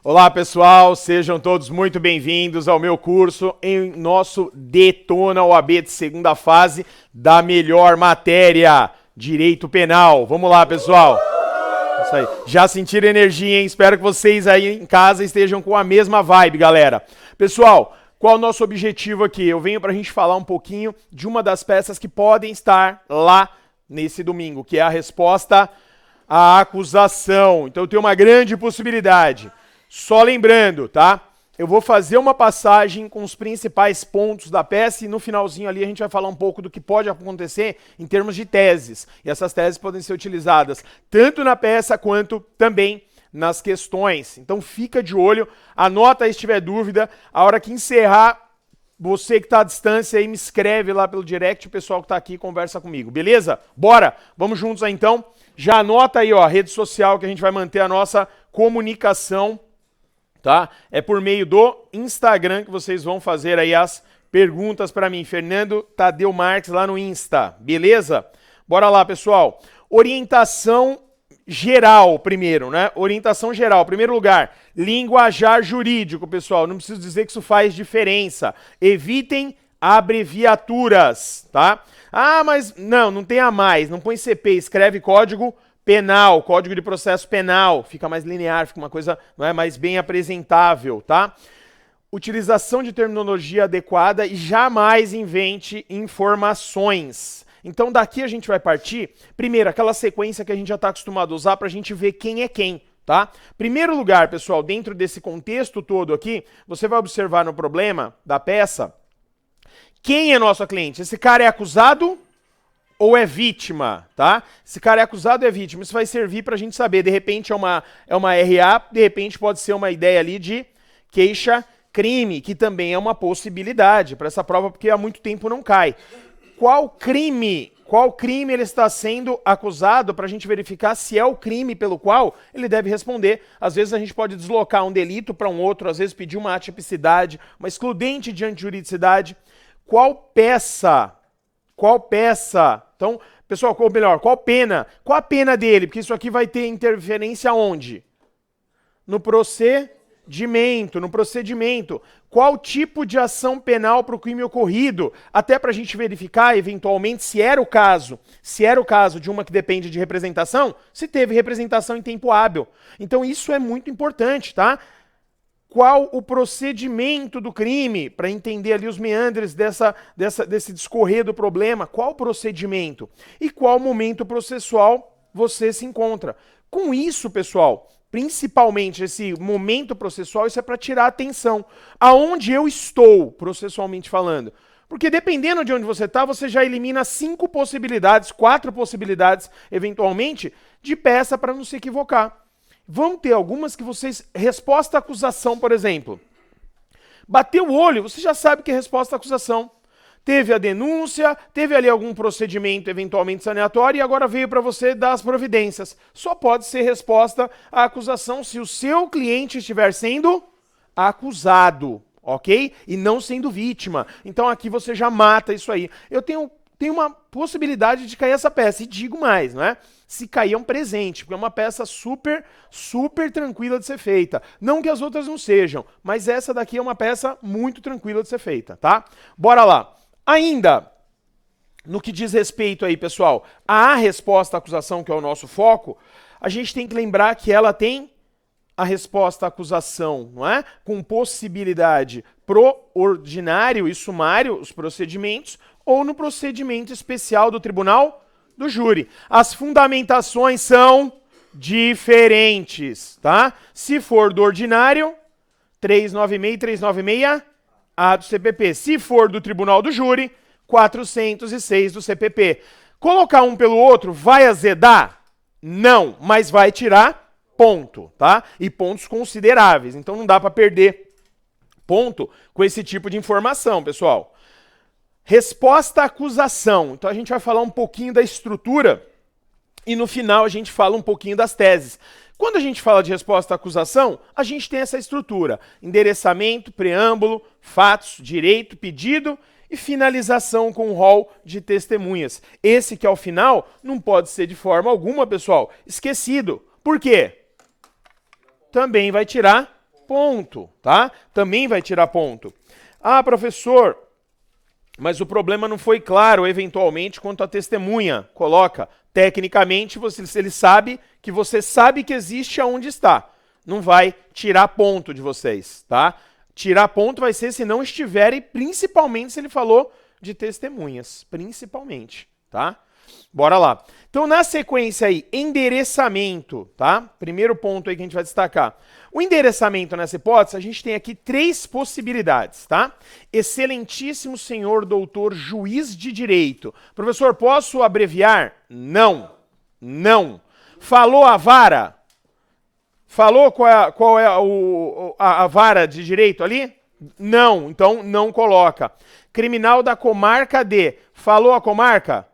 Olá pessoal, sejam todos muito bem-vindos ao meu curso em nosso Detona OAB de segunda fase da melhor matéria, Direito Penal. Vamos lá pessoal. Isso aí. Já sentiram energia, hein? Espero que vocês aí em casa estejam com a mesma vibe, galera. Pessoal, qual é o nosso objetivo aqui? Eu venho para a gente falar um pouquinho de uma das peças que podem estar lá nesse domingo, que é a resposta à acusação. Então tem uma grande possibilidade. Só lembrando, tá? Eu vou fazer uma passagem com os principais pontos da peça e no finalzinho ali a gente vai falar um pouco do que pode acontecer em termos de teses. E essas teses podem ser utilizadas tanto na peça quanto também nas questões. Então fica de olho, anota aí se tiver dúvida. A hora que encerrar, você que está à distância aí me escreve lá pelo direct, o pessoal que está aqui conversa comigo, beleza? Bora! Vamos juntos aí então. Já anota aí, ó, a rede social que a gente vai manter a nossa comunicação. Tá? É por meio do Instagram que vocês vão fazer aí as perguntas para mim. Fernando Tadeu Marques lá no Insta, beleza? Bora lá, pessoal. Orientação geral primeiro, né? Orientação geral. Primeiro lugar, linguajar jurídico, pessoal. Não preciso dizer que isso faz diferença. Evitem abreviaturas, tá? Ah, mas não tem a mais. Não põe CP, escreve código penal, Código de Processo Penal, fica mais linear, fica uma coisa, não é, mais bem apresentável, tá? Utilização de terminologia adequada e jamais invente informações. Então daqui a gente vai partir, primeiro, aquela sequência que a gente já está acostumado a usar para a gente ver quem é quem, tá? Primeiro lugar, pessoal, dentro desse contexto todo aqui, você vai observar no problema da peça, quem é nosso cliente? Esse cara é acusado ou é vítima, tá? Esse cara é acusado ou é vítima. Isso vai servir para a gente saber, de repente é uma RA, de repente pode ser uma ideia ali de queixa-crime, que também é uma possibilidade para essa prova, porque há muito tempo não cai. Qual crime ele está sendo acusado para a gente verificar se é o crime pelo qual ele deve responder. Às vezes a gente pode deslocar um delito para um outro, às vezes pedir uma atipicidade, uma excludente de antijuridicidade. Qual peça? Então, pessoal, ou melhor, qual pena? Qual a pena dele? Porque isso aqui vai ter interferência onde? No procedimento. Qual tipo de ação penal para o crime ocorrido? Até para a gente verificar, eventualmente, se era o caso de uma que depende de representação, se teve representação em tempo hábil. Então, isso é muito importante, tá? Qual o procedimento do crime, para entender ali os meandres desse discorrer do problema, qual o procedimento e qual momento processual você se encontra. Com isso, pessoal, principalmente esse momento processual, isso é para tirar a atenção. Aonde eu estou, processualmente falando? Porque dependendo de onde você está, você já elimina 5 possibilidades, 4 possibilidades, eventualmente, de peça para não se equivocar. Vão ter algumas que vocês... Resposta à acusação, por exemplo. Bateu o olho, você já sabe que é resposta à acusação. Teve a denúncia, teve ali algum procedimento eventualmente saneatório e agora veio para você dar as providências. Só pode ser resposta à acusação se o seu cliente estiver sendo acusado, ok? E não sendo vítima. Então aqui você já mata isso aí. Eu tenho uma possibilidade de cair essa peça. E digo mais, não é? Se cair é um presente, porque é uma peça super, super tranquila de ser feita. Não que as outras não sejam, mas essa daqui é uma peça muito tranquila de ser feita, tá? Bora lá. Ainda, no que diz respeito aí, pessoal, à resposta à acusação, que é o nosso foco, a gente tem que lembrar que ela tem a resposta à acusação, não é? Com possibilidade pro ordinário e sumário, os procedimentos, ou no procedimento especial do tribunal do júri. As fundamentações são diferentes, tá? Se for do ordinário, 396 e 396A do CPP. Se for do tribunal do júri, 406 do CPP. Colocar um pelo outro vai azedar? Não, mas vai tirar ponto, tá? E pontos consideráveis. Então não dá para perder ponto com esse tipo de informação, pessoal. Resposta à acusação. Então a gente vai falar um pouquinho da estrutura e no final a gente fala um pouquinho das teses. Quando a gente fala de resposta à acusação, a gente tem essa estrutura: endereçamento, preâmbulo, fatos, direito, pedido e finalização com o rol de testemunhas. Esse que é o final não pode ser de forma alguma, pessoal, esquecido. Por quê? Também vai tirar ponto, tá? Também vai tirar ponto. Ah, professor, mas o problema não foi claro, eventualmente, quanto à testemunha. Coloca, tecnicamente, ele sabe que você sabe que existe aonde está. Não vai tirar ponto de vocês, tá? Tirar ponto vai ser se não estiverem, principalmente se ele falou de testemunhas, principalmente, tá? Bora lá. Então, na sequência aí, endereçamento, tá? Primeiro ponto aí que a gente vai destacar. O endereçamento nessa hipótese, a gente tem aqui 3 possibilidades, tá? Excelentíssimo senhor doutor juiz de direito. Professor, posso abreviar? Não. Não. Falou a vara? Falou qual é a vara de direito ali? Não, então não coloca. Criminal da comarca de. Falou a comarca?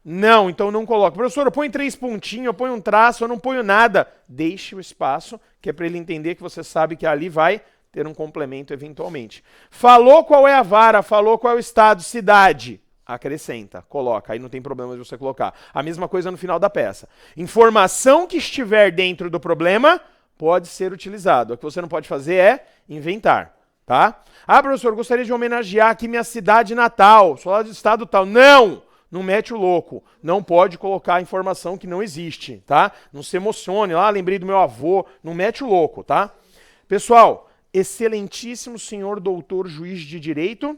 Não, então não coloca. Professor, eu ponho 3 pontinhos, eu ponho um traço, eu não ponho nada. Deixe o espaço, que é para ele entender que você sabe que ali vai ter um complemento eventualmente. Falou qual é a vara, falou qual é o estado, cidade. Acrescenta, coloca, aí não tem problema de você colocar. A mesma coisa no final da peça. Informação que estiver dentro do problema pode ser utilizado. O que você não pode fazer é inventar, tá? Ah, professor, gostaria de homenagear aqui minha cidade natal, sou lá do estado tal. Não! Não mete o louco. Não pode colocar informação que não existe, tá? Não se emocione. Lá, lembrei do meu avô. Não mete o louco, tá? Pessoal, excelentíssimo senhor doutor juiz de direito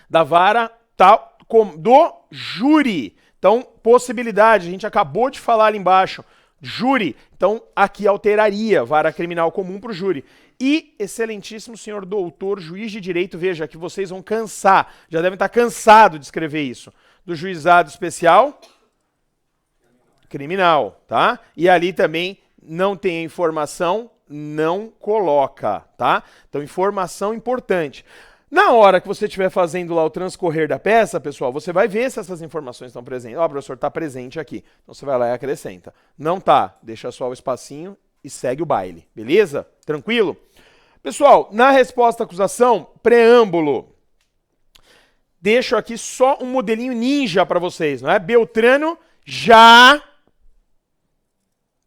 da vara tal, do júri. Então, possibilidade. A gente acabou de falar ali embaixo. Júri. Então, aqui alteraria vara criminal comum para o júri. E, excelentíssimo senhor doutor juiz de direito, veja que vocês vão cansar, já devem estar cansados de escrever isso, do juizado especial criminal, tá? E ali também não tem informação, não coloca, tá? Então, informação importante. Na hora que você estiver fazendo lá o transcorrer da peça, pessoal, você vai ver se essas informações estão presentes. Ó, professor, está presente aqui. Então você vai lá e acrescenta. Não tá, deixa só o espacinho e segue o baile, beleza? Tranquilo? Pessoal, na resposta à acusação, preâmbulo. Deixo aqui só um modelinho ninja para vocês, não é? Beltrano já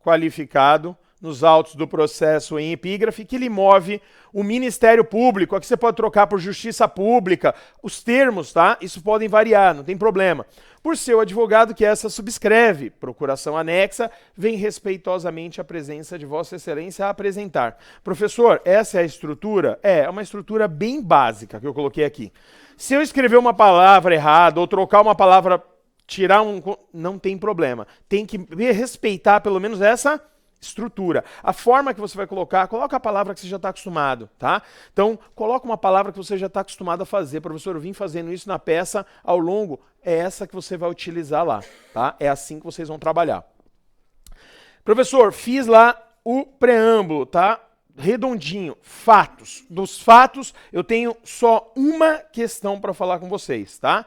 qualificado nos autos do processo em epígrafe, que lhe move o Ministério Público. Aqui você pode trocar por Justiça Pública. Os termos, tá? Isso podem variar, não tem problema. Por ser o advogado que essa subscreve, procuração anexa, vem respeitosamente a presença de Vossa Excelência a apresentar. Professor, essa é a estrutura? É uma estrutura bem básica que eu coloquei aqui. Se eu escrever uma palavra errada ou trocar uma palavra, tirar um... não tem problema. Tem que respeitar pelo menos essa estrutura. A forma que você vai colocar, coloca a palavra que você já está acostumado, tá? Então, coloca uma palavra que você já está acostumado a fazer. Professor, eu vim fazendo isso na peça ao longo. É essa que você vai utilizar lá, tá? É assim que vocês vão trabalhar. Professor, fiz lá o preâmbulo, tá? Redondinho. Fatos. Dos fatos, eu tenho só uma questão para falar com vocês, tá?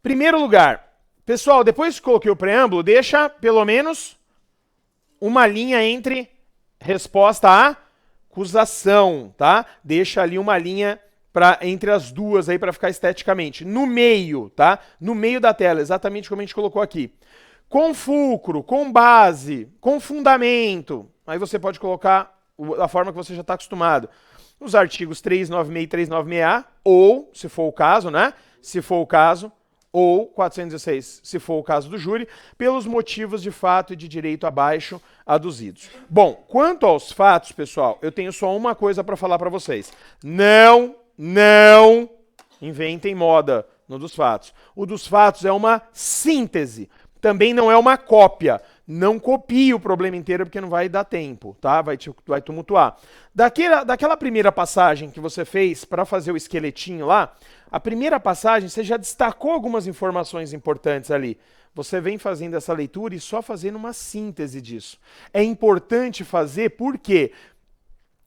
Primeiro lugar, pessoal, depois que coloquei o preâmbulo, deixa pelo menos uma linha entre resposta à acusação, tá? Deixa ali uma linha entre as duas aí para ficar esteticamente. No meio, tá? No meio da tela, exatamente como a gente colocou aqui. Com fulcro, com base, com fundamento. Aí você pode colocar da forma que você já está acostumado. Os artigos 396 e 396A, ou, se for o caso, né? Se for o caso, ou 416, se for o caso do júri, pelos motivos de fato e de direito abaixo aduzidos. Bom, quanto aos fatos, pessoal, eu tenho só uma coisa para falar para vocês. Não inventem moda no dos fatos. O dos fatos é uma síntese, também não é uma cópia. Não copie o problema inteiro porque não vai dar tempo, tá? Vai tumultuar. Daquela primeira passagem que você fez para fazer o esqueletinho lá, a primeira passagem você já destacou algumas informações importantes ali. Você vem fazendo essa leitura e só fazendo uma síntese disso. É importante fazer porque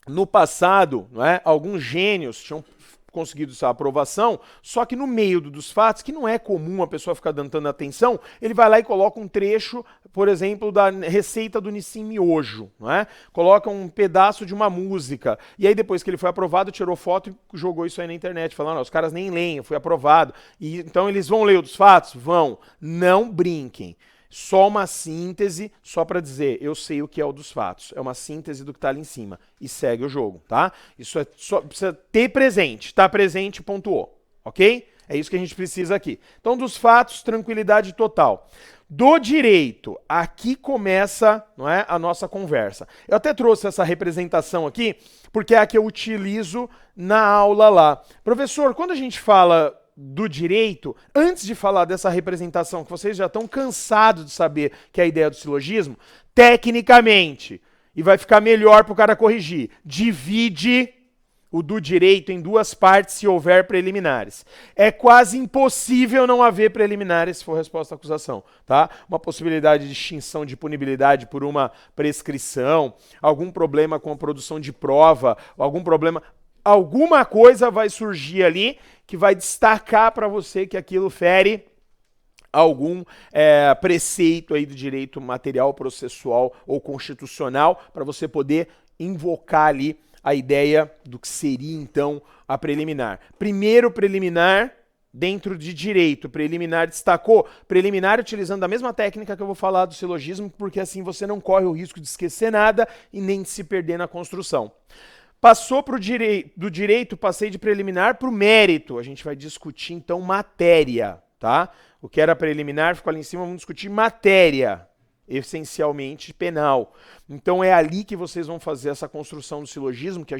no passado, não é, alguns gênios tinham conseguido essa aprovação, só que no meio dos fatos, que não é comum a pessoa ficar dando tanta atenção, ele vai lá e coloca um trecho, por exemplo, da receita do Nissim Miojo, não é? Coloca um pedaço de uma música, e aí depois que ele foi aprovado, tirou foto e jogou isso aí na internet, falando, os caras nem leem, eu fui aprovado, e então eles vão ler os fatos? Vão, não brinquem. Só uma síntese, só para dizer, eu sei o que é o dos fatos. É uma síntese do que está ali em cima. E segue o jogo, tá? Isso é só, precisa ter presente. Está presente, pontuou. Ok? É isso que a gente precisa aqui. Então, dos fatos, tranquilidade total. Do direito, aqui começa, não é, a nossa conversa. Eu até trouxe essa representação aqui, porque é a que eu utilizo na aula lá. Professor, quando a gente fala do direito, antes de falar dessa representação, que vocês já estão cansados de saber que é a ideia do silogismo, tecnicamente, e vai ficar melhor para o cara corrigir, divide o do direito em duas partes se houver preliminares. É quase impossível não haver preliminares se for resposta à acusação, tá? Uma possibilidade de extinção de punibilidade por uma prescrição, algum problema com a produção de prova, algum problema, alguma coisa vai surgir ali que vai destacar para você que aquilo fere algum preceito aí do direito material, processual ou constitucional para você poder invocar ali a ideia do que seria, então, a preliminar. Primeiro preliminar, dentro de direito. Preliminar destacou. Preliminar utilizando a mesma técnica que eu vou falar do silogismo, porque assim você não corre o risco de esquecer nada e nem de se perder na construção. Passou do direito, passei de preliminar para o mérito. A gente vai discutir, então, matéria, tá? O que era preliminar ficou ali em cima, vamos discutir matéria. Essencialmente penal. Então é ali que vocês vão fazer essa construção do silogismo que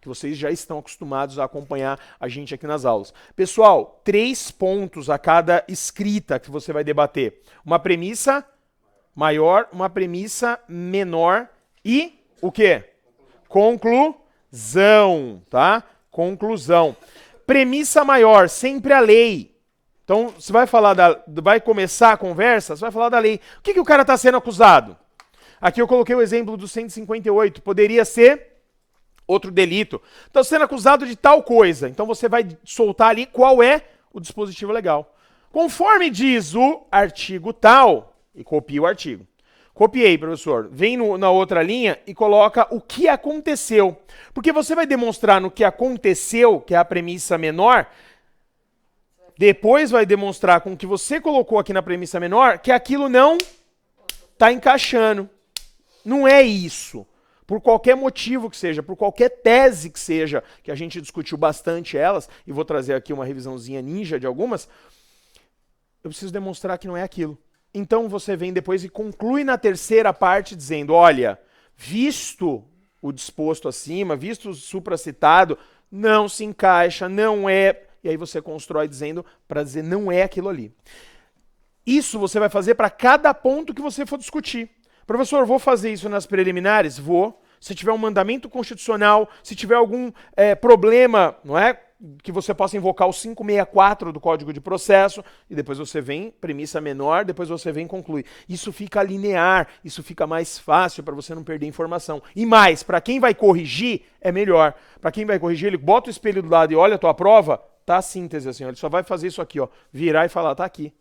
vocês já estão acostumados a acompanhar a gente aqui nas aulas. Pessoal, 3 pontos a cada escrita que você vai debater. Uma premissa maior, uma premissa menor e o quê? Conclusão, tá? Conclusão. Premissa maior, sempre a lei. Então, você vai começar a conversa, você vai falar da lei. O que o cara está sendo acusado? Aqui eu coloquei o exemplo do 158. Poderia ser outro delito. Está sendo acusado de tal coisa. Então, você vai soltar ali qual é o dispositivo legal. Conforme diz o artigo tal, e copia o artigo. Copiei, professor. Vem na outra linha e coloca o que aconteceu. Porque você vai demonstrar no que aconteceu, que é a premissa menor. Depois vai demonstrar com o que você colocou aqui na premissa menor que aquilo não está encaixando. Não é isso. Por qualquer motivo que seja, por qualquer tese que seja, que a gente discutiu bastante elas, e vou trazer aqui uma revisãozinha ninja de algumas, eu preciso demonstrar que não é aquilo. Então você vem depois e conclui na terceira parte dizendo, olha, visto o disposto acima, visto o supracitado, não se encaixa, não é... E aí você constrói dizendo, para dizer não é aquilo ali. Isso você vai fazer para cada ponto que você for discutir. Professor, vou fazer isso nas preliminares? Vou. Se tiver um mandamento constitucional, se tiver algum problema, não é? Que você possa invocar o 564 do Código de Processo, e depois você vem, premissa menor, depois você vem e conclui. Isso fica linear, isso fica mais fácil para você não perder informação. E mais, para quem vai corrigir, é melhor. Para quem vai corrigir, ele bota o espelho do lado e olha a tua prova, tá a síntese assim, ó, ele só vai fazer isso aqui, ó, virar e falar, tá aqui.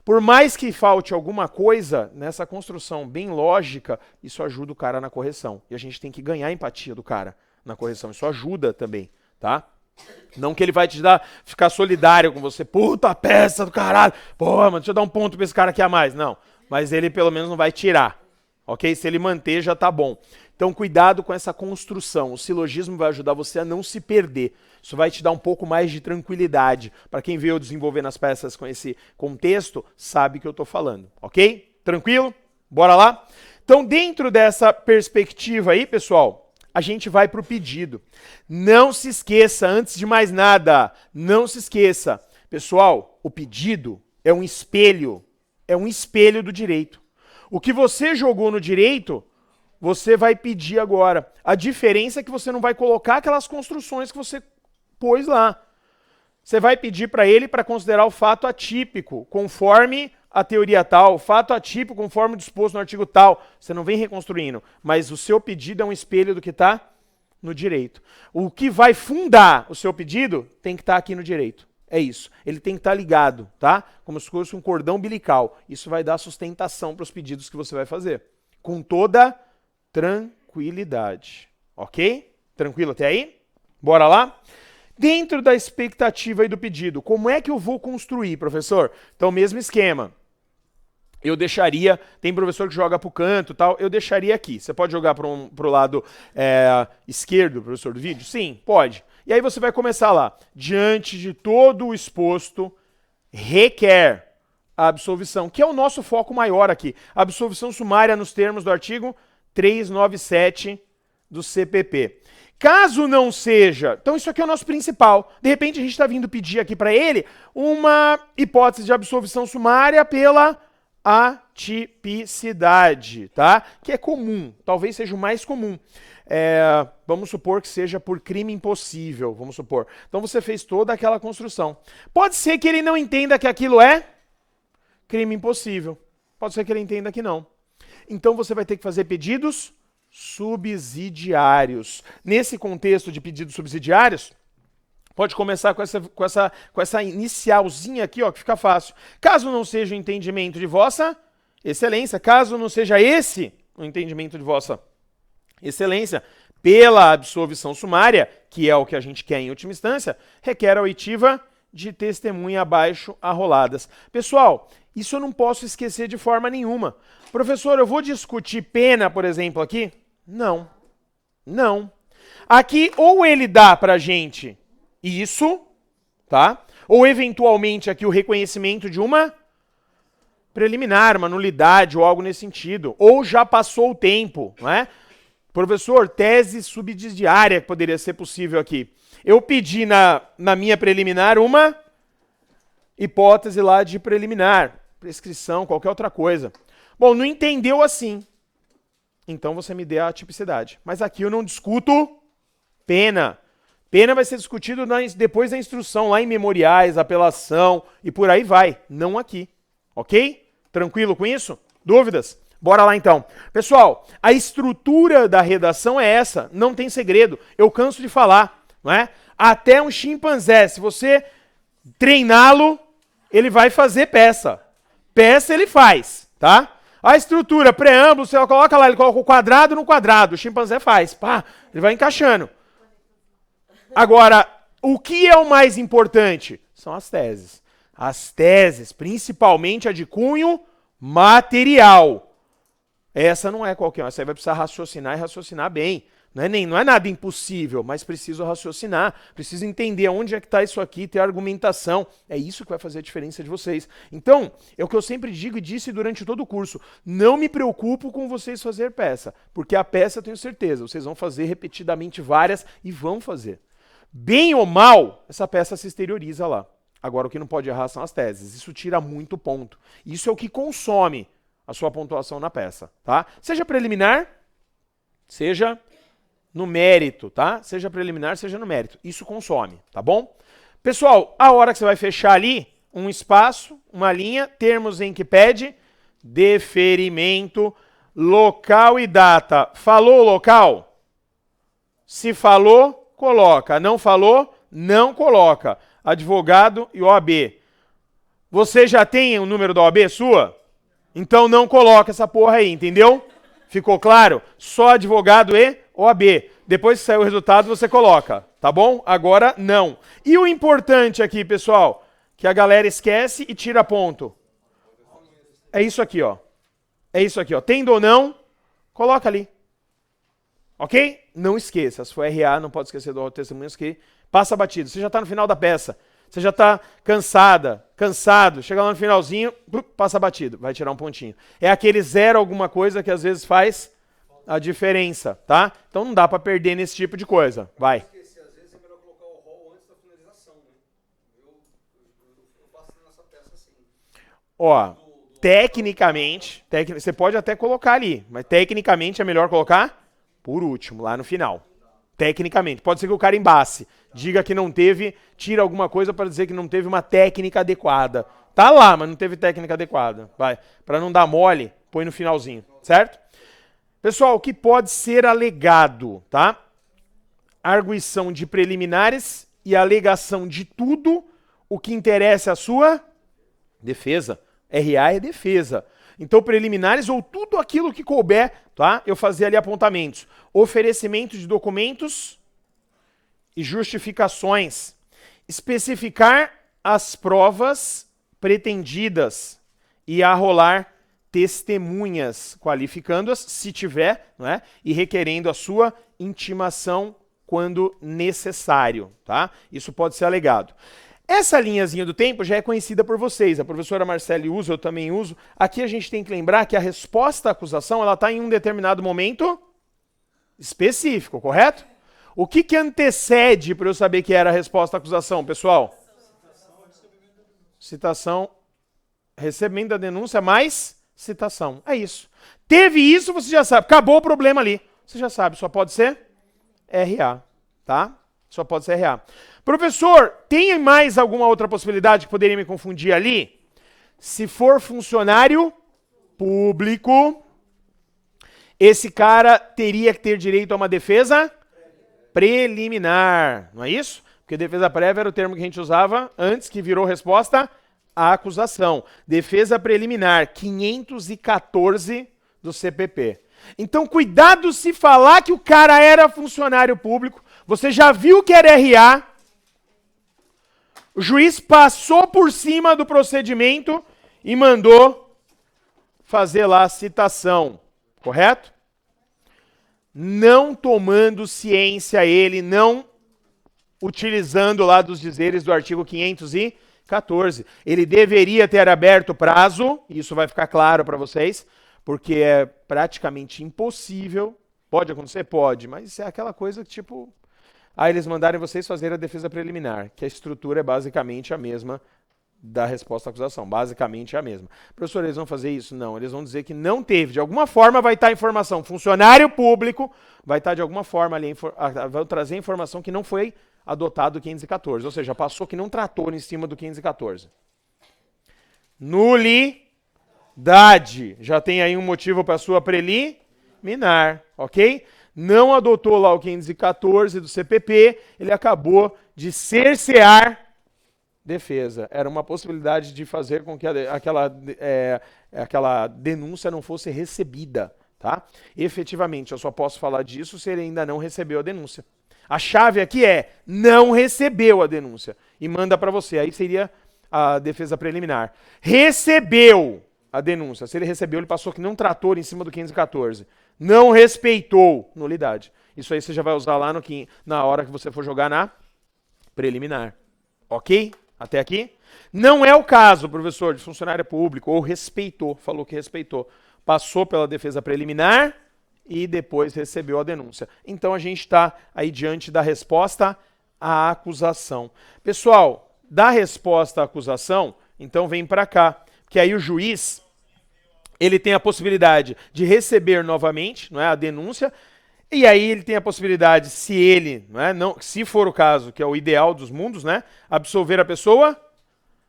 Por mais que falte alguma coisa nessa construção bem lógica, isso ajuda o cara na correção. E a gente tem que ganhar a empatia do cara na correção. Isso ajuda também, tá? Não que ele vai te ficar solidário com você. Puta peça do caralho. Pô, mano, deixa eu dar um ponto pra esse cara aqui a mais. Não, mas ele pelo menos não vai tirar. Ok? Se ele manter, já tá bom. Então, cuidado com essa construção. O silogismo vai ajudar você a não se perder. Isso vai te dar um pouco mais de tranquilidade. Para quem veio desenvolvendo as peças com esse contexto, sabe o que eu estou falando. Ok? Tranquilo? Bora lá? Então, dentro dessa perspectiva aí, pessoal, a gente vai para o pedido. Não se esqueça, antes de mais nada, não se esqueça. Pessoal, o pedido é um espelho do direito. O que você jogou no direito, você vai pedir agora. A diferença é que você não vai colocar aquelas construções que você pôs lá. Você vai pedir para ele para considerar o fato atípico, conforme a teoria tal, fato atípico, conforme disposto no artigo tal. Você não vem reconstruindo, mas o seu pedido é um espelho do que está no direito. O que vai fundar o seu pedido tem que estar aqui no direito. É isso. Ele tem que estar ligado, tá? Como se fosse um cordão umbilical. Isso vai dar sustentação para os pedidos que você vai fazer. Com toda tranquilidade. Ok? Tranquilo até aí? Bora lá? Dentro da expectativa e do pedido, como é que eu vou construir, professor? Então, mesmo esquema. eu deixaria, tem professor que joga pro canto e tal, eu deixaria aqui. Você pode jogar pro lado esquerdo, professor do vídeo? Sim, pode. E aí você vai começar lá. Diante de todo o exposto, requer a absolvição, que é o nosso foco maior aqui. A absolvição sumária nos termos do artigo 397 do CPP. Caso não seja, então isso aqui é o nosso principal. De repente a gente está vindo pedir aqui para ele uma hipótese de absolvição sumária pela atipicidade, tá? Que é comum, talvez seja o mais comum. Vamos supor que seja por crime impossível, vamos supor. Então você fez toda aquela construção. Pode ser que ele não entenda que aquilo é crime impossível. Pode ser que ele entenda que não. Então você vai ter que fazer pedidos subsidiários. Nesse contexto de pedidos subsidiários, pode começar com essa inicialzinha aqui, ó, que fica fácil. Caso não seja o entendimento de vossa excelência, caso não seja esse o entendimento de vossa excelência, pela absolvição sumária, que é o que a gente quer em última instância, requer a oitiva de testemunha abaixo arroladas. Pessoal, isso eu não posso esquecer de forma nenhuma. Professor, eu vou discutir pena, por exemplo, aqui? Não. Não. Aqui, ou ele dá pra gente isso, tá? Ou eventualmente aqui o reconhecimento de uma preliminar, uma nulidade ou algo nesse sentido. Ou já passou o tempo, não é? Professor, tese subsidiária que poderia ser possível aqui. Eu pedi na minha preliminar uma hipótese lá de preliminar, prescrição, qualquer outra coisa. Bom, não entendeu assim. Então você me dê a tipicidade. Mas aqui eu não discuto pena. Pena vai ser discutido depois da instrução, lá em memoriais, apelação e por aí vai. Não aqui. Ok? Tranquilo com isso? Dúvidas? Bora lá então. Pessoal, a estrutura da redação é essa. Não tem segredo. Eu canso de falar. Não é? Até um chimpanzé, se você treiná-lo, ele vai fazer peça. Peça ele faz, tá? A estrutura, preâmbulo, você coloca lá, ele coloca o quadrado no quadrado, o chimpanzé faz, pá, ele vai encaixando. Agora, o que é o mais importante? São as teses. As teses, principalmente a de cunho material. Essa não é qualquer uma, essa aí vai precisar raciocinar e raciocinar bem. Não é nada impossível, mas preciso raciocinar, preciso entender onde é que está isso aqui, ter argumentação. É isso que vai fazer a diferença de vocês. Então, é o que eu sempre digo e disse durante todo o curso. Não me preocupo com vocês fazer peça, porque a peça eu tenho certeza, vocês vão fazer repetidamente várias e vão fazer. Bem ou mal, essa peça se exterioriza lá. Agora, o que não pode errar são as teses. Isso tira muito ponto. Isso é o que consome a sua pontuação na peça, tá? Seja preliminar, seja no mérito, tá? Seja preliminar, seja no mérito. Isso consome, tá bom? Pessoal, a hora que você vai fechar ali, um espaço, uma linha, termos em que pede deferimento, local e data. Falou local? Se falou, coloca. Não falou, não coloca. Advogado e OAB. Você já tem o número da OAB sua? Então não coloca essa porra aí, entendeu? Ficou claro? Só advogado e OAB. Depois que sair o resultado, você coloca, tá bom? Agora, não. E o importante aqui, pessoal, que a galera esquece e tira ponto. É isso aqui, ó. É isso aqui, ó. Tendo ou não, coloca ali. Ok? Não esqueça. Se for RA, não pode esquecer do testemunho que passa batido. Você já está no final da peça. Você já está cansado. Chega lá no finalzinho, passa batido. Vai tirar um pontinho. É aquele zero alguma coisa que às vezes faz a diferença, tá? Então não dá para perder nesse tipo de coisa. Vai. Às vezes é melhor colocar o rol antes da finalização, né? Eu faço nessa peça assim. Ó, tecnicamente, você pode até colocar ali, mas tecnicamente é melhor colocar por último, lá no final. Tecnicamente. Pode ser que o cara embace, diga que não teve, tira alguma coisa para dizer que não teve uma técnica adequada. Tá lá, mas não teve técnica adequada. Vai. Para não dar mole, põe no finalzinho, certo? Pessoal, o que pode ser alegado, tá? Arguição de preliminares e alegação de tudo o que interessa à sua defesa. RA é defesa. Então, preliminares ou tudo aquilo que couber, tá? Eu fazia ali apontamentos. Oferecimento de documentos e justificações. Especificar as provas pretendidas e arrolar testemunhas qualificando-as, se tiver, não é? E requerendo a sua intimação quando necessário, tá? Isso pode ser alegado. Essa linhazinha do tempo já é conhecida por vocês, a professora Marcele usa, eu também uso. Aqui a gente tem que lembrar que a resposta à acusação, ela está em um determinado momento específico, correto? O que que antecede para eu saber que era a resposta à acusação, pessoal? Citação, recebimento da denúncia, mais citação. É isso. Teve isso, você já sabe. Acabou o problema ali. Você já sabe, só pode ser RA, tá? Só pode ser RA. Professor, tem mais alguma outra possibilidade que poderia me confundir ali? Se for funcionário público, esse cara teria que ter direito a uma defesa preliminar, não é isso? Porque defesa prévia era o termo que a gente usava antes, que virou resposta à acusação. Defesa preliminar, 514 do CPP. Então, cuidado se falar que o cara era funcionário público, você já viu que era RA, o juiz passou por cima do procedimento e mandou fazer lá a citação, correto? Não tomando ciência ele, não utilizando lá dos dizeres do artigo 514. Ele deveria ter aberto prazo, isso vai ficar claro para vocês, porque é praticamente impossível. Pode acontecer? Pode, mas é aquela coisa que tipo... Aí eles mandarem vocês fazerem a defesa preliminar, que a estrutura é basicamente a mesma da resposta à acusação. Basicamente é a mesma. Professor, eles vão fazer isso? Não, eles vão dizer que não teve. De alguma forma vai estar a informação. Funcionário público vai estar de alguma forma ali, vai trazer a informação que não foi adotado o 514. Ou seja, passou que não tratou em cima do 514. Nulidade. Já tem aí um motivo para a sua preliminar, ok? Não adotou lá o 514 do CPP, ele acabou de cercear defesa. Era uma possibilidade de fazer com que aquela denúncia não fosse recebida, tá? Efetivamente, eu só posso falar disso se ele ainda não recebeu a denúncia. A chave aqui é não recebeu a denúncia e manda para você. Aí seria a defesa preliminar. Recebeu a denúncia. Se ele recebeu, ele passou que não tratou em cima do 514. Não respeitou, nulidade. Isso aí você já vai usar lá na hora que você for jogar na preliminar. Ok? Até aqui? Não é o caso, professor, de funcionário público, ou respeitou, falou que respeitou. Passou pela defesa preliminar e depois recebeu a denúncia. Então a gente está aí diante da resposta à acusação. Pessoal, da resposta à acusação, então vem para cá, que aí o juiz... ele tem a possibilidade de receber novamente, não é, a denúncia, e aí ele tem a possibilidade, se ele, se for o caso, que é o ideal dos mundos, né, absolver a pessoa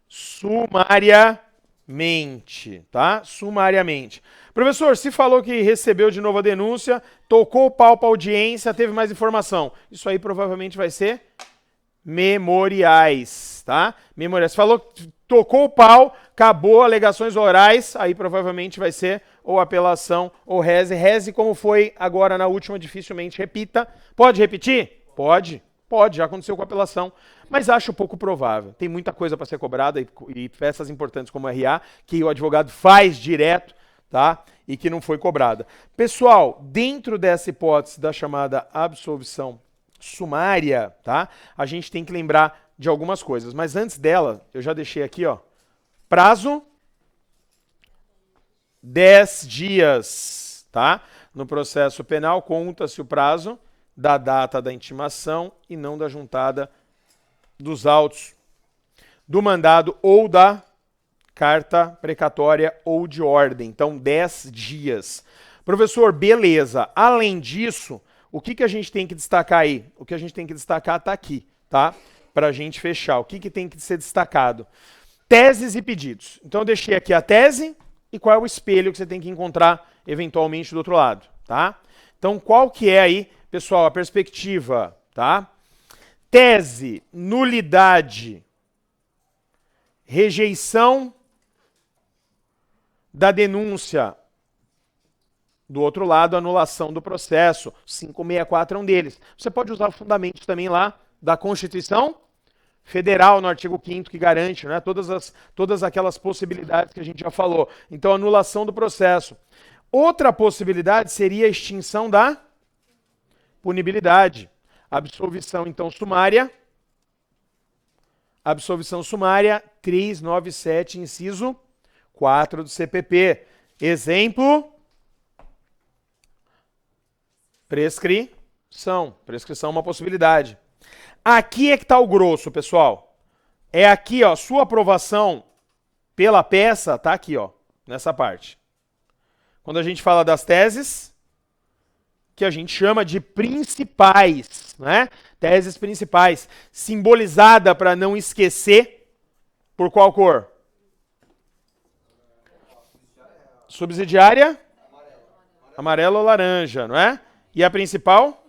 sumariamente, tá? Sumariamente. Professor, se falou que recebeu de novo a denúncia, tocou o pau para a audiência, teve mais informação. Isso aí provavelmente vai ser memoriais, tá? Memoriais. Falou, tocou o pau, acabou alegações orais, aí provavelmente vai ser ou apelação ou reze. Reze como foi agora na última, dificilmente repita. Pode repetir? Pode, já aconteceu com a apelação, mas acho pouco provável. Tem muita coisa para ser cobrada e peças importantes como RA, que o advogado faz direto, tá? E que não foi cobrada. Pessoal, dentro dessa hipótese da chamada absolvição sumária, tá? A gente tem que lembrar de algumas coisas, mas antes dela, eu já deixei aqui, ó, prazo 10 dias, tá? No processo penal conta-se o prazo da data da intimação e não da juntada dos autos do mandado ou da carta precatória ou de ordem. Então, 10 dias. Professor, beleza. Além disso, o que a gente tem que destacar aí? O que a gente tem que destacar está aqui, tá? Para a gente fechar. O que tem que ser destacado? Teses e pedidos. Então eu deixei aqui a tese e qual é o espelho que você tem que encontrar eventualmente do outro lado, tá? Então qual que é aí, pessoal, a perspectiva, tá? Tese, nulidade, rejeição da denúncia. Do outro lado, anulação do processo. 564 é um deles. Você pode usar fundamentos também lá da Constituição federal no artigo 5º que garante, né, todas aquelas possibilidades que a gente já falou. Então, anulação do processo. Outra possibilidade seria a extinção da punibilidade. Absolvição, então, sumária. Absolvição sumária 397, inciso 4 do CPP. Exemplo, prescrição. Prescrição é uma possibilidade. Aqui é que está o grosso, pessoal. É aqui, ó, sua aprovação pela peça tá aqui, ó, nessa parte. Quando a gente fala das teses, que a gente chama de principais, né? Teses principais, simbolizada para não esquecer, por qual cor? Subsidiária? Amarelo ou laranja, não é? E a principal?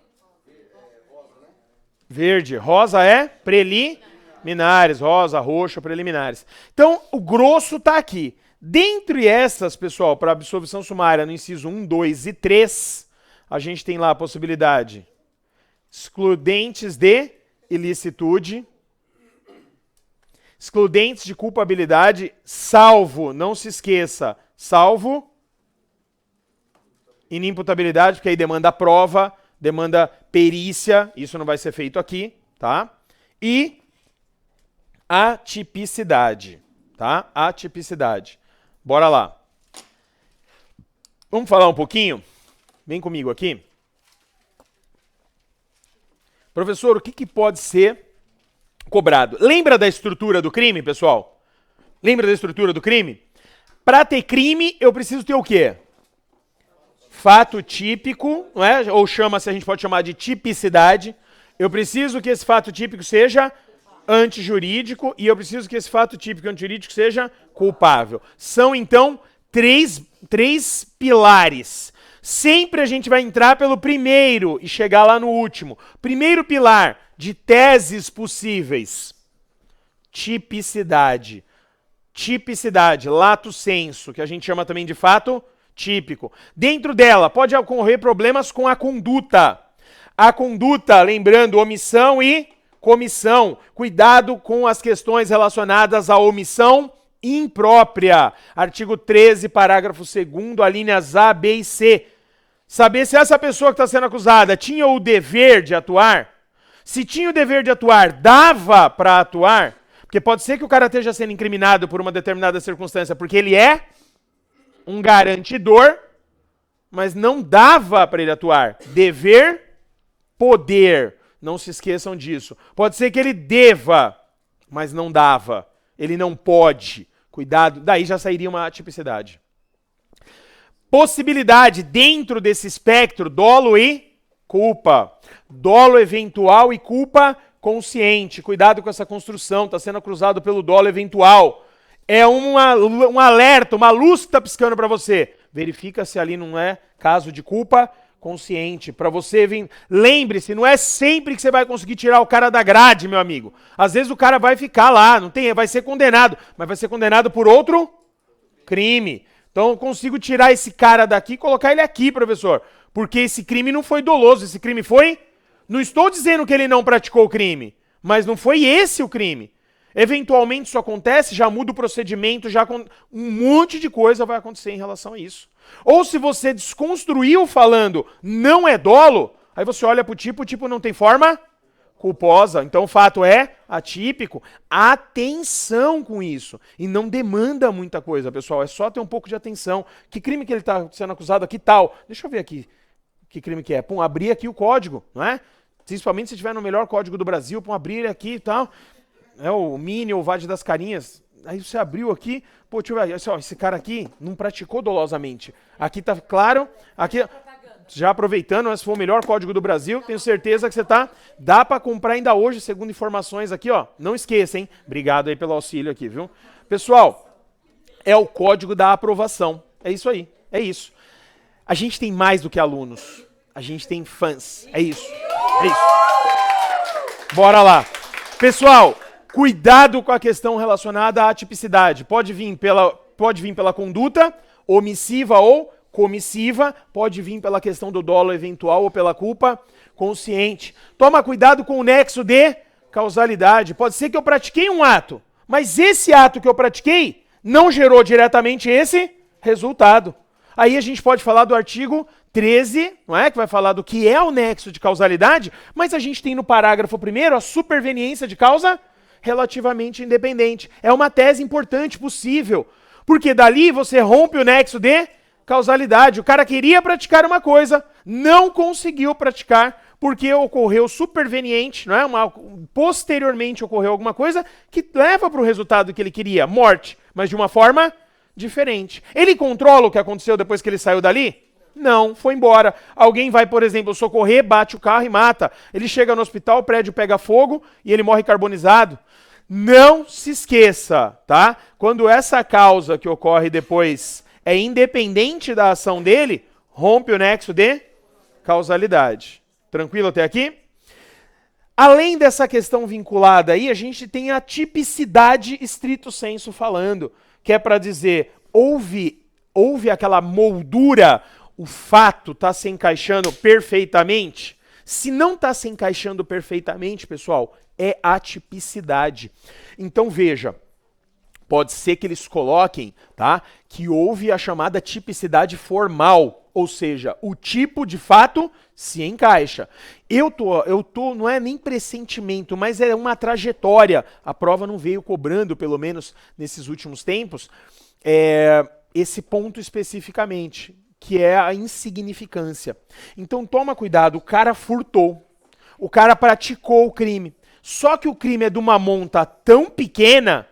Verde. Rosa é preliminares. Rosa, roxo, preliminares. Então, o grosso está aqui. Dentre essas, pessoal, para absolvição sumária no inciso 1, 2 e 3, a gente tem lá a possibilidade excludentes de ilicitude, excludentes de culpabilidade, salvo, não se esqueça, salvo inimputabilidade, porque aí demanda prova, demanda perícia, isso não vai ser feito aqui, tá? E atipicidade, tá? Atipicidade. Bora lá. Vamos falar um pouquinho? Vem comigo aqui. Professor, o que pode ser cobrado? Lembra da estrutura do crime, pessoal? Lembra da estrutura do crime? Para ter crime, eu preciso ter o quê? Fato típico, não é? Ou chama-se, a gente pode chamar de tipicidade. Eu preciso que esse fato típico seja antijurídico e eu preciso que esse fato típico antijurídico seja culpável. São, então, três pilares. Sempre a gente vai entrar pelo primeiro e chegar lá no último. Primeiro pilar de teses possíveis. Tipicidade. Tipicidade, lato sensu, que a gente chama também de fato típico. Dentro dela pode ocorrer problemas com a conduta. A conduta, lembrando, omissão e comissão. Cuidado com as questões relacionadas à omissão imprópria. Artigo 13, parágrafo 2º, alíneas A, B e C. Saber se essa pessoa que está sendo acusada tinha o dever de atuar. Se tinha o dever de atuar, dava para atuar. Porque pode ser que o cara esteja sendo incriminado por uma determinada circunstância, porque ele é um garantidor, mas não dava para ele atuar. Dever, poder. Não se esqueçam disso. Pode ser que ele deva, mas não dava. Ele não pode. Cuidado, daí já sairia uma atipicidade. Possibilidade dentro desse espectro, dolo e culpa. Dolo eventual e culpa consciente. Cuidado com essa construção, está sendo cruzado pelo dolo eventual. É um alerta, uma luz que está piscando para você. Verifica se ali não é caso de culpa consciente. Para você vir. Lembre-se, não é sempre que você vai conseguir tirar o cara da grade, meu amigo. Às vezes o cara vai ficar lá, não tem, vai ser condenado, mas vai ser condenado por outro crime. Então eu consigo tirar esse cara daqui e colocar ele aqui, professor. Porque esse crime não foi doloso, esse crime foi... Não estou dizendo que ele não praticou o crime, mas não foi esse o crime. Eventualmente isso acontece, já muda o procedimento, já um monte de coisa vai acontecer em relação a isso. Ou se você desconstruiu falando não é dolo, aí você olha para o tipo não tem forma culposa. Então o fato é atípico. Atenção com isso. E não demanda muita coisa, pessoal. É só ter um pouco de atenção. Que crime que ele está sendo acusado aqui tal? Deixa eu ver aqui que crime que é. Pum, abrir aqui o código, não é? Principalmente se estiver no melhor código do Brasil, pum, abrir aqui e tal. É o Mini ou o Vade das Carinhas. Aí você abriu aqui, pô, deixa eu ver, assim, ó, esse cara aqui não praticou dolosamente. Aqui tá claro, aqui, já aproveitando, esse foi o melhor código do Brasil, tenho certeza que você tá, dá para comprar ainda hoje, segundo informações aqui, ó, não esqueça, hein, obrigado aí pelo auxílio aqui, viu? Pessoal, é o código da aprovação, é isso aí, é isso. A gente tem mais do que alunos, a gente tem fãs, é isso, é isso. Bora lá. Pessoal, cuidado com a questão relacionada à atipicidade. Pode vir pela conduta omissiva ou comissiva, pode vir pela questão do dolo eventual ou pela culpa consciente. Toma cuidado com o nexo de causalidade. Pode ser que eu pratiquei um ato, mas esse ato que eu pratiquei não gerou diretamente esse resultado. Aí a gente pode falar do artigo 13, não é? Que vai falar do que é o nexo de causalidade, mas a gente tem no parágrafo primeiro a superveniência de causa relativamente independente. É uma tese importante possível, porque dali você rompe o nexo de causalidade. O cara queria praticar uma coisa, não conseguiu praticar, porque ocorreu superveniente, não é? Posteriormente ocorreu alguma coisa que leva para o resultado que ele queria, morte, mas de uma forma diferente. Ele controla o que aconteceu depois que ele saiu dali? Não, foi embora. Alguém vai, por exemplo, socorrer, bate o carro e mata. Ele chega no hospital, o prédio pega fogo e ele morre carbonizado. Não se esqueça, tá? Quando essa causa que ocorre depois é independente da ação dele, rompe o nexo de causalidade. Tranquilo até aqui? Além dessa questão vinculada aí, a gente tem a tipicidade estrito sensu falando, que é para dizer, houve aquela moldura, o fato está se encaixando perfeitamente? Se não está se encaixando perfeitamente, pessoal, é atipicidade. Então veja, pode ser que eles coloquem, tá, que houve a chamada tipicidade formal, ou seja, o tipo de fato se encaixa. Eu tô, não é nem pressentimento, mas é uma trajetória. A prova não veio cobrando, pelo menos nesses últimos tempos, esse ponto especificamente, que é a insignificância. Então toma cuidado, o cara furtou, o cara praticou o crime, só que o crime é de uma monta tão pequena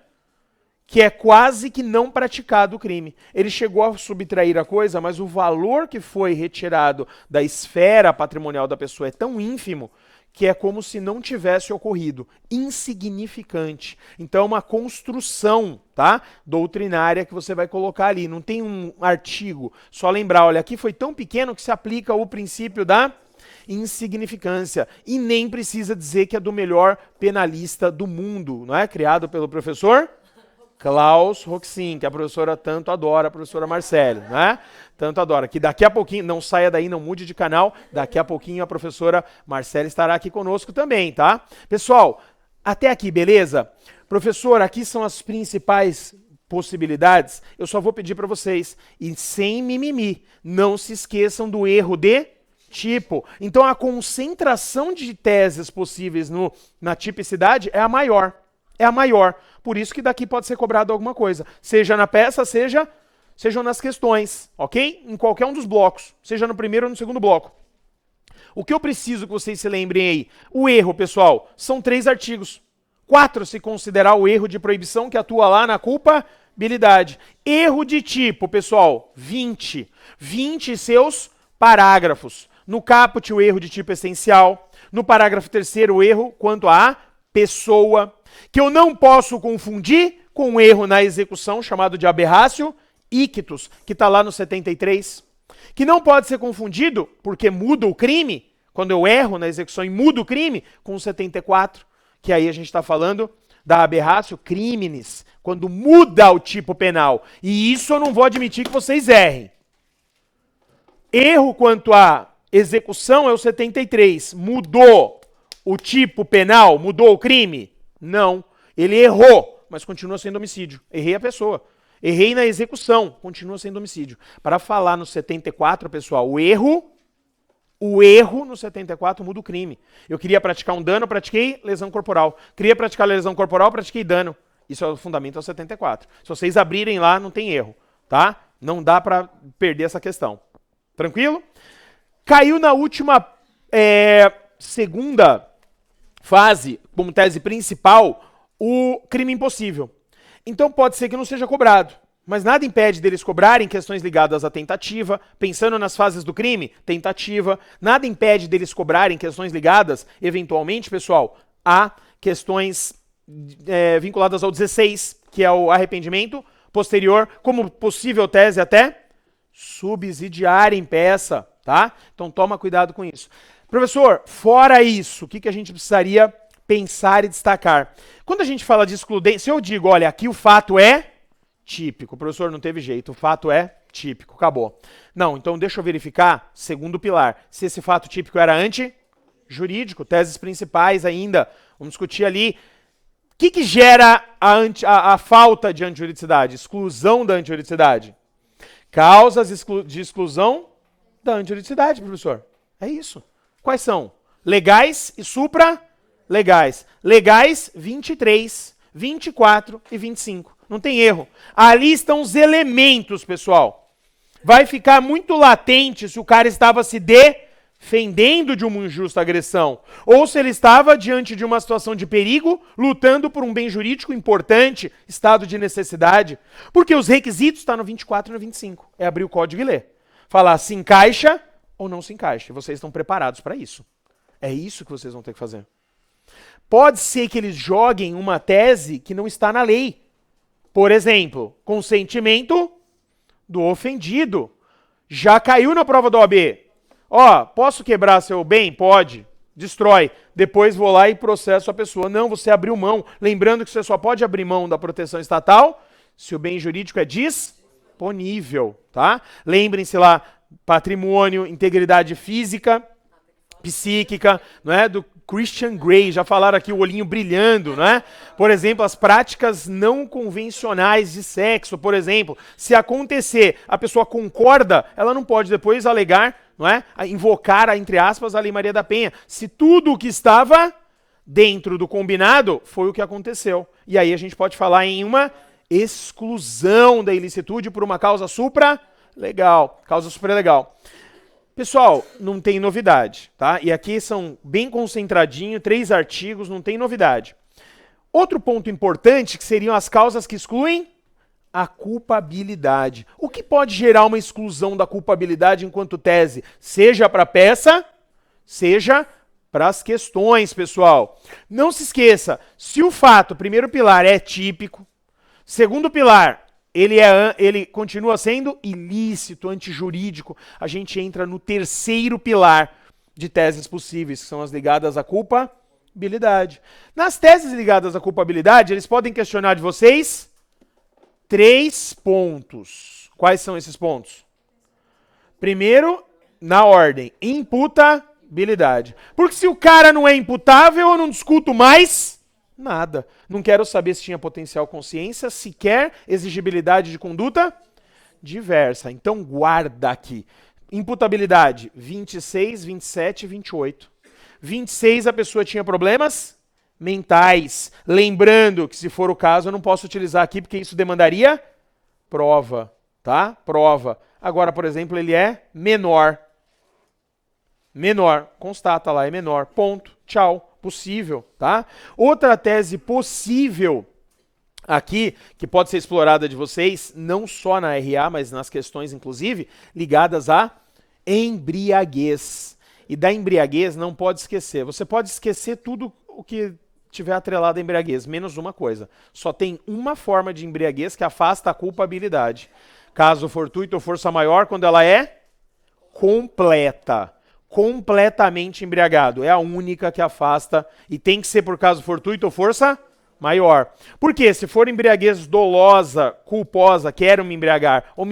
que é quase que não praticado o crime. Ele chegou a subtrair a coisa, mas o valor que foi retirado da esfera patrimonial da pessoa é tão ínfimo que é como se não tivesse ocorrido. Insignificante. Então é uma construção, tá, doutrinária que você vai colocar ali. Não tem um artigo. Só lembrar, olha, aqui foi tão pequeno que se aplica o princípio da insignificância. E nem precisa dizer que é do melhor penalista do mundo, não é? Criado pelo professor Klaus Roxin, que a professora tanto adora, a professora Marcele, né? Tanto adora. Que daqui a pouquinho, não saia daí, não mude de canal, daqui a pouquinho a professora Marcele estará aqui conosco também, tá? Pessoal, até aqui, beleza? Professor, aqui são as principais possibilidades. Eu só vou pedir para vocês, e sem mimimi, não se esqueçam do erro de tipo. Então a concentração de teses possíveis na tipicidade é a maior. É a maior. Por isso que daqui pode ser cobrado alguma coisa. Seja na peça, sejam nas questões, ok? Em qualquer um dos blocos. Seja no primeiro ou no segundo bloco. O que eu preciso que vocês se lembrem aí? O erro, pessoal, são 3 artigos. 4 se considerar o erro de proibição que atua lá na culpabilidade. Erro de tipo, pessoal, 20. 20 seus parágrafos. No caput, o erro de tipo essencial. No parágrafo 3º, o erro quanto à pessoa, que eu não posso confundir com um erro na execução, chamado de aberratio ictus, que está lá no 73, que não pode ser confundido, porque muda o crime, quando eu erro na execução e mudo o crime, com o 74, que aí a gente está falando da aberratio criminis, quando muda o tipo penal. E isso eu não vou admitir que vocês errem. Erro quanto à execução é o 73, mudou o tipo penal, mudou o crime? Não. Ele errou, mas continua sendo homicídio. Errei a pessoa. Errei na execução, continua sendo homicídio. Para falar no 74, pessoal, o erro no 74 muda o crime. Eu queria praticar um dano, pratiquei lesão corporal. Queria praticar lesão corporal, pratiquei dano. Isso é o fundamento ao 74. Se vocês abrirem lá, não tem erro, tá? Não dá para perder essa questão. Tranquilo? Caiu na última segunda fase, como tese principal, o crime impossível. Então pode ser que não seja cobrado, mas nada impede deles cobrarem questões ligadas à tentativa, pensando nas fases do crime, tentativa, nada impede deles cobrarem questões ligadas, eventualmente, pessoal, a questões vinculadas ao 16, que é o arrependimento posterior, como possível tese até subsidiária em peça, tá? Então toma cuidado com isso. Professor, fora isso, o que a gente precisaria pensar e destacar? Quando a gente fala de excludente, se eu digo, olha, aqui o fato é típico, professor, não teve jeito, o fato é típico, acabou. Não, então deixa eu verificar, segundo pilar, se esse fato típico era antijurídico, teses principais ainda, Vamos discutir ali o que gera a falta de antijuridicidade, exclusão da antijuridicidade. Causas de exclusão da antijuridicidade, professor. É isso. Quais são? Legais e supra-legais. Legais, 23, 24 e 25. Não tem erro. Ali estão os elementos, pessoal. Vai ficar muito latente se o cara estava se defendendo de uma injusta agressão, ou se ele estava diante de uma situação de perigo, lutando por um bem jurídico importante, estado de necessidade. Porque os requisitos estão no 24 e no 25. É abrir o código e ler. Falar se encaixa ou não se encaixa. Vocês estão preparados para isso. É isso que vocês vão ter que fazer. Pode ser que eles joguem uma tese que não está na lei. Por exemplo, consentimento do ofendido. Já caiu na prova da OAB. Ó, posso quebrar seu bem? Pode. Destrói. Depois vou lá e processo a pessoa. Não, você abriu mão. Lembrando que você só pode abrir mão da proteção estatal se o bem jurídico é disponível, tá? Lembrem-se lá, patrimônio, integridade física, psíquica, não é? Do Christian Grey, já falaram aqui o olhinho brilhando, né? Por exemplo, as práticas não convencionais de sexo, por exemplo, se acontecer, a pessoa concorda, ela não pode depois alegar, não é? Invocar, entre aspas, a Lei Maria da Penha, se tudo o que estava dentro do combinado foi o que aconteceu. E aí a gente pode falar em uma exclusão da ilicitude por uma causa supra-legal, causa supra-legal. Pessoal, não tem novidade, tá? E aqui são bem concentradinho, 3 artigos, não tem novidade. Outro ponto importante que seriam as causas que excluem a culpabilidade. O que pode gerar uma exclusão da culpabilidade enquanto tese? Seja para a peça, seja para as questões, pessoal. Não se esqueça, se o fato, primeiro pilar, é típico, segundo pilar, ele continua sendo ilícito, antijurídico. A gente entra no terceiro pilar de teses possíveis, que são as ligadas à culpabilidade. Nas teses ligadas à culpabilidade, eles podem questionar de vocês 3 pontos. Quais são esses pontos? Primeiro, na ordem, imputabilidade. Porque se o cara não é imputável, eu não discuto mais nada. Não quero saber se tinha potencial consciência, sequer exigibilidade de conduta diversa. Então guarda aqui. Imputabilidade, 26, 27 e 28. 26 a pessoa tinha problemas mentais. Lembrando que se for o caso eu não posso utilizar aqui porque isso demandaria prova, tá? Prova. Agora, por exemplo, ele é menor. Menor. Constata lá, é menor. Ponto. Tchau. Possível, tá? Outra tese possível aqui, que pode ser explorada de vocês, não só na RA, mas nas questões, inclusive, ligadas à embriaguez. E da embriaguez não pode esquecer. Você pode esquecer tudo o que tiver atrelado à embriaguez, menos uma coisa. Só tem uma forma de embriaguez que afasta a culpabilidade. Caso fortuito ou força maior, quando ela é completa. Completamente embriagado. É a única que afasta e tem que ser por caso fortuito ou força maior. Por quê? Se for embriaguez dolosa, culposa, quero me embriagar, ou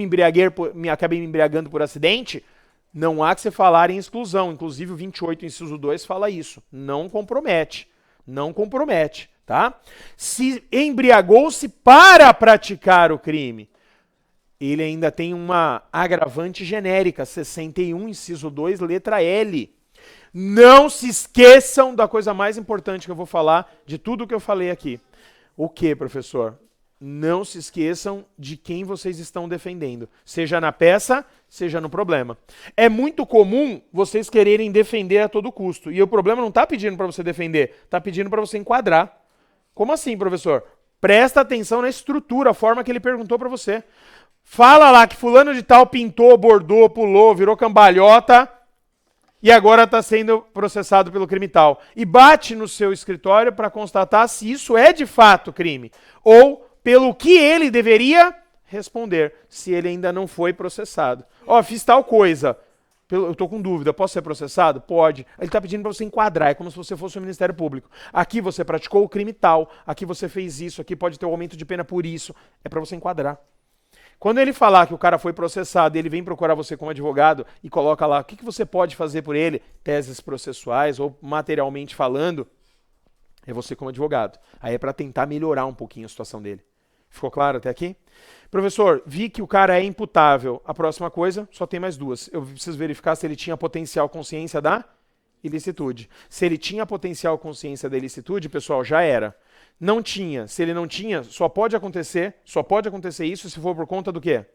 acabei me embriagando por acidente, não há que se falar em exclusão. Inclusive o 28, inciso 2, fala isso. Não compromete. Não compromete, tá? Se embriagou-se para praticar o crime, ele ainda tem uma agravante genérica, 61, inciso 2, letra L. Não se esqueçam da coisa mais importante que eu vou falar, de tudo que eu falei aqui. O que, professor? Não se esqueçam de quem vocês estão defendendo, seja na peça, seja no problema. É muito comum vocês quererem defender a todo custo, e o problema não está pedindo para você defender, está pedindo para você enquadrar. Como assim, professor? Presta atenção na estrutura, a forma que ele perguntou para você. Fala lá que fulano de tal pintou, bordou, pulou, virou cambalhota e agora está sendo processado pelo crime tal. E bate no seu escritório para constatar se isso é de fato crime. Ou pelo que ele deveria responder, se ele ainda não foi processado. Ó, fiz tal coisa. Eu estou com dúvida, posso ser processado? Pode. Ele está pedindo para você enquadrar, é como se você fosse o Ministério Público. Aqui você praticou o crime tal, aqui você fez isso, aqui pode ter um aumento de pena por isso. É para você enquadrar. Quando ele falar que o cara foi processado, ele vem procurar você como advogado e coloca lá o que você pode fazer por ele, teses processuais ou materialmente falando, É você como advogado. Aí é para tentar melhorar um pouquinho a situação dele. Ficou claro até aqui? Professor, vi que o cara é imputável. A próxima coisa, só tem mais duas. Eu preciso verificar se ele tinha potencial consciência da ilicitude. Se ele tinha potencial consciência da ilicitude, pessoal, já era. Não tinha. Se ele não tinha, só pode acontecer isso se for por conta do quê?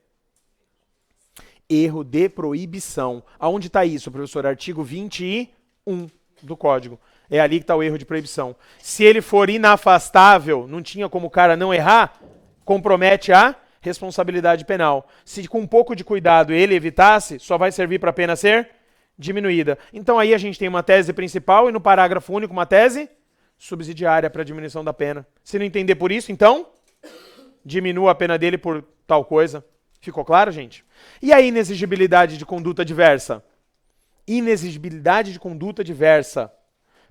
Erro de proibição. Aonde está isso, professor? Artigo 21 do Código. É ali que está o erro de proibição. Se ele for inafastável, não tinha como o cara não errar, compromete a responsabilidade penal. Se com um pouco de cuidado ele evitasse, só vai servir para a pena ser diminuída. Então aí a gente tem uma tese principal e no parágrafo único uma tese subsidiária para diminuição da pena. Se não entender por isso, então diminua a pena dele por tal coisa. Ficou claro, gente? E a inexigibilidade de conduta diversa? Inexigibilidade de conduta diversa.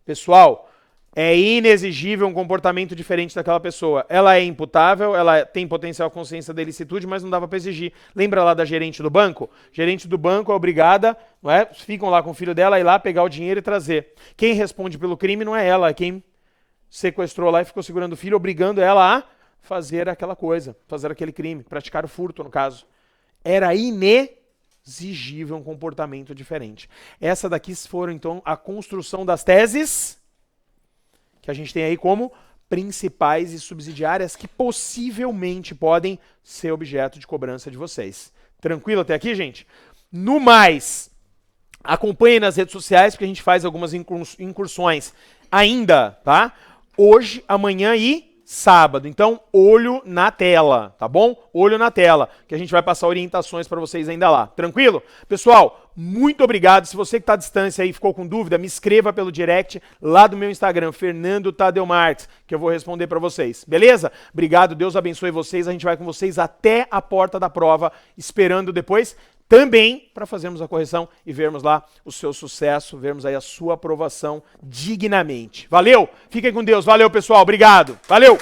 Pessoal, é inexigível um comportamento diferente daquela pessoa. Ela é imputável, ela tem potencial consciência da ilicitude, mas não dava para exigir. Lembra lá da gerente do banco? Gerente do banco é obrigada, não é? Ficam lá com o filho dela, ir lá pegar o dinheiro e trazer. Quem responde pelo crime não é ela, é quem sequestrou lá e ficou segurando o filho, obrigando ela a fazer aquela coisa, fazer aquele crime, praticar o furto, no caso. Era inexigível um comportamento diferente. Essa daqui foram, então, a construção das teses que a gente tem aí como principais e subsidiárias que possivelmente podem ser objeto de cobrança de vocês. Tranquilo até aqui, gente? No mais, acompanhem nas redes sociais, porque a gente faz algumas incursões ainda, tá? Hoje, amanhã e sábado. Então, olho na tela, tá bom? Olho na tela, que a gente vai passar orientações para vocês ainda lá. Tranquilo? Pessoal, muito obrigado. Se você que está à distância aí ficou com dúvida, me escreva pelo direct lá do meu Instagram, Fernando Tadeu Marques, que eu vou responder para vocês. Beleza? Obrigado, Deus abençoe vocês. A gente vai com vocês até a porta da prova, esperando depois também para fazermos a correção e vermos lá o seu sucesso, vermos aí a sua aprovação dignamente. Valeu? Fiquem com Deus. Valeu, pessoal. Obrigado. Valeu!